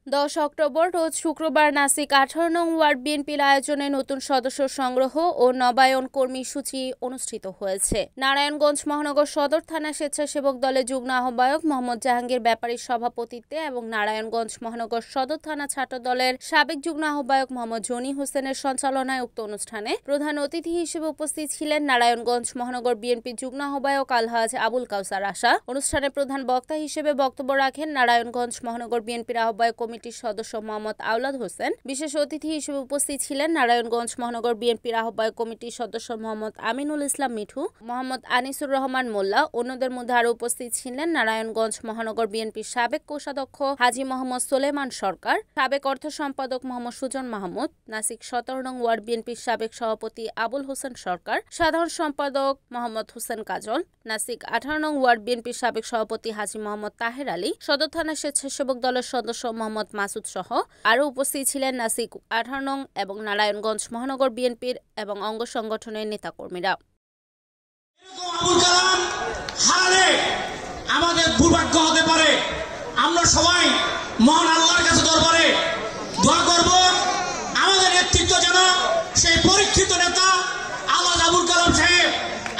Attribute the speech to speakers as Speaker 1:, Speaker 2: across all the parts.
Speaker 1: 10 October রোজ শুক্রবার নাসিক 18 নং word বিএনপির আয়োজনে নতুন সদস্য সংগ্রহ ও নবায়ন কর্মসূচি অনুষ্ঠিত হয়েছে। নারায়ণগঞ্জ মহানগর সদর থানা স্বেচ্ছাসেবক দলের যুগ্ম আহ্বায়ক মোহাম্মদ জাহাঙ্গীর ব্যাপারীর সভাপতিত্বে এবং নারায়ণগঞ্জ মহানগর সদর থানা ছাত্র দলের সাবেক যুগ্ম আহ্বায়ক মোহাম্মদ জনি হোসেনের সঞ্চালনায় উক্ত অনুষ্ঠানে প্রধান অতিথি হিসেবে উপস্থিত ছিলেন নারায়ণগঞ্জ মহানগর বিএনপির যুগ্ম আহ্বায়ক আলহাজ আবুল কাউসার আশা। অনুষ্ঠানে প্রধান বক্তা হিসেবে বক্তব্য রাখেন নারায়ণগঞ্জ মহানগর বিএনপির আহ্বায়ক কমিটির সদস্য মোহাম্মদ আওলাদ হোসেন। বিশেষ অতিথি হিসেবে উপস্থিত ছিলেন নারায়ণগঞ্জ মহানগর বিএনপির আহ্বায়ক কমিটির সদস্য মোহাম্মদ আমিনুল ইসলাম মিঠু, মোহাম্মদ আনিসুর রহমান মোল্লা। অন্যদের মধ্যে আরও উপস্থিত ছিলেন নারায়ণগঞ্জ মহানগর বিএনপির সাবেক কোষাধ্যক্ষ হাজী মোহাম্মদ সোলেমান সরকার, সাবেক অর্থ সম্পাদক মোহাম্মদ সুজন মাহমুদ, নাসিক 17 নং ওয়ার্ড বিএনপির সাবেক সভাপতি আবুল হোসেন সরকার, সাধারণ সম্পাদক মোহাম্মদ হোসেন কাজল, নাসিক 18 নং ওয়ার্ড বিএনপির সাবেক সভাপতি হাজী মোহাম্মদ তাহের আলী, সদর থানা স্বেচ্ছাসেবক দলের সদস্য মোহাম্মদ মাসুদ সহ আরও উপস্থিত ছিলেন নাসিক 18 নং এবং নারায়ণগঞ্জ মহানগর বিএনপির এবং অঙ্গ সংগঠনের নেতাকর্মীরা।
Speaker 2: আমাদের দুর্ভাগ্য হতে পারে, আমরা সবাই মহান আল্লাহর কাছে দরবারে দোয়া করব আমাদের নেতৃত্ব যেন সেই পরীক্ষিত নেতা আলহাজ আবুল কালাম সাহেব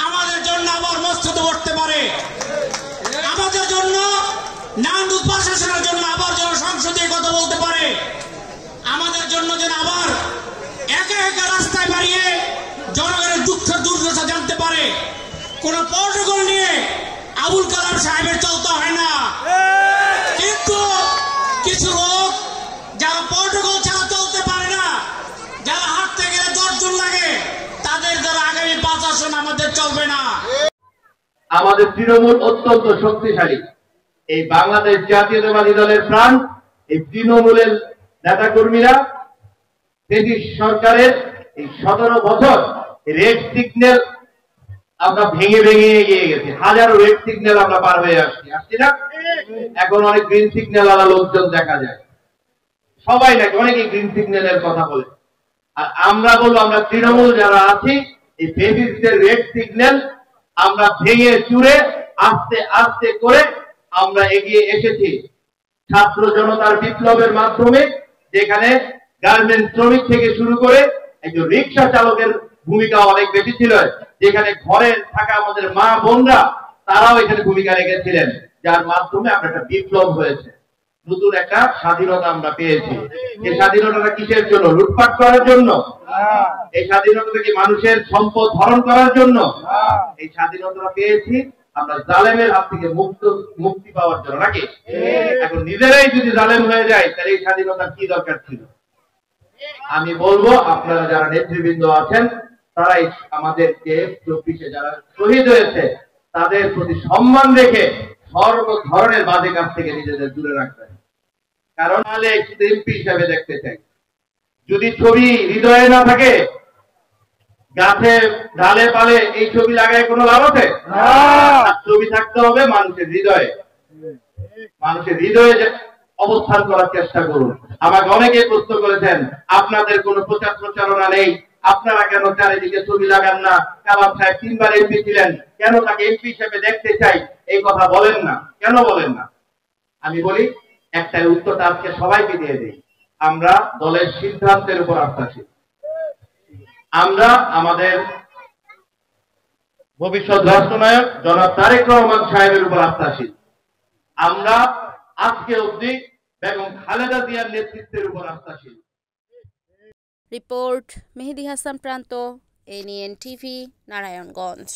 Speaker 2: আমাদের জন্য আবার মসজিদে বসতে পারে, আমাদের জন্য নান্দু প্রশাসনের জন্য আবার যেন সংসদে কথা বলতে পারে, আমাদের জন্য যেন আবার একা একা রাস্তায় বাড়িয়ে জনগণের দুঃখের দুর্দশা জানতে পারে। কোন প্রটোকল নিয়ে আবুল কালাম সাহেবের চলতে হয় না, কিন্তু কিছু লোক যারা প্রটোকল ছাড়া চলতে পারে না, যারা হাঁটতে গেলে 10 জন লাগে, তাদের দ্বারা আগামী 5 আসন আমাদের চলবে না।
Speaker 3: আমাদের তৃণমূল অত্যন্ত শক্তিশালী। এই বাংলাদেশ জাতীয়তাবাদী দলের প্রাণ এই তৃণমূলের নেতাকর্মীরা ব্রিটিশ সরকারের এই 17 বছর রেড সিগন্যাল আমরা ভেঙে ভেঙে এগিয়ে গেছি। হাজারো রেড সিগন্যাল আমরা পার হয়ে আসছি না? এখন অনেক গ্রিন সিগন্যাল আলা লোকজন দেখা যায়, সবাই নাকি অনেকেই গ্রিন সিগন্যালের কথা বলে। আর আমরা বলবো আমরা তৃণমূল যারা আছি এই ব্রিটিশদের রেড সিগন্যাল আমরা ভেঙে চুরে আস্তে আস্তে করে আমরা এগিয়ে এসেছি। ছাত্র জনতার বিপ্লবের মাধ্যমে যেখানে গার্মেন্ট শ্রমিক থেকে শুরু করে একজন রিক্সা চালকের ভূমিকা অনেক বেশি ছিল, যেখানে ঘরে থাকা আমাদের মা বোনরা তারাও এখানে ভূমিকা রেখেছিলেন, যার মাধ্যমে আমরা একটা বিপ্লব হয়েছে, নতুন একটা স্বাধীনতা আমরা পেয়েছি। এই স্বাধীনতাটা কিসের জন্য? লুটপাট করার জন্য? এই স্বাধীনতাটা কি মানুষের সম্পদ হরণ করার জন্য? এই স্বাধীনতা পেয়েছি আমরা জালেমের হাত থেকে মুক্তি পাওয়ার জন্য, নাকি? এখন নিজেরাই যদি জালেম হয়ে যায় তাহলে এই স্বাধীনতার কি দরকার ছিল? আমি বলবো আপনারা যারা নেতৃবৃন্দ আছেন তারাই আমাদেরকে 24-এ যারা শহীদ হয়েছে তাদের প্রতি সম্মান রেখে সর্ব ধরনের বাজে কাজ থেকে নিজেদের দূরে রাখবেন। কারণ এমপি হিসাবে দেখতে চাই, যদি ছবি হৃদয়ে না থাকে, গাছে ঢালে পালে এই ছবি লাগায় কোনো লাভ আছে? ছবি থাকতে হবে মানুষের হৃদয়ে। মানুষের হৃদয়ে অবস্থান করার চেষ্টা করুন। আমাকে অনেকে প্রশ্ন করেছেন আপনাদের কোনো প্রচার প্রচারণা নেই, আপনারা কেন চারিদিকে ছবি লাগান না? কালাম সাহেব 3 বার এমপি ছিলেন, কেন তাকে এমপি হিসেবে দেখতে চাই এই কথা বলেন না, কেন বলেন না? আমি বলি একটাই উত্তরটা আজকে সবাইকে দিয়ে দিই, আমরা দলের সিদ্ধান্তের উপর আস্থাশীল। আমরা আমাদের ভবিষ্যৎ রাষ্ট্রনায়ক জনাব তারেক রহমান সাহেবের উপর আস্থাশীল। আমরা আজকে অবধি বেগম খালেদা জিয়ার নেতৃত্বের উপর আস্থাশীল।
Speaker 1: রিপোর্ট মেহেদি হাসান প্রান্ত, এনএন টিভি, নারায়ণগঞ্জ।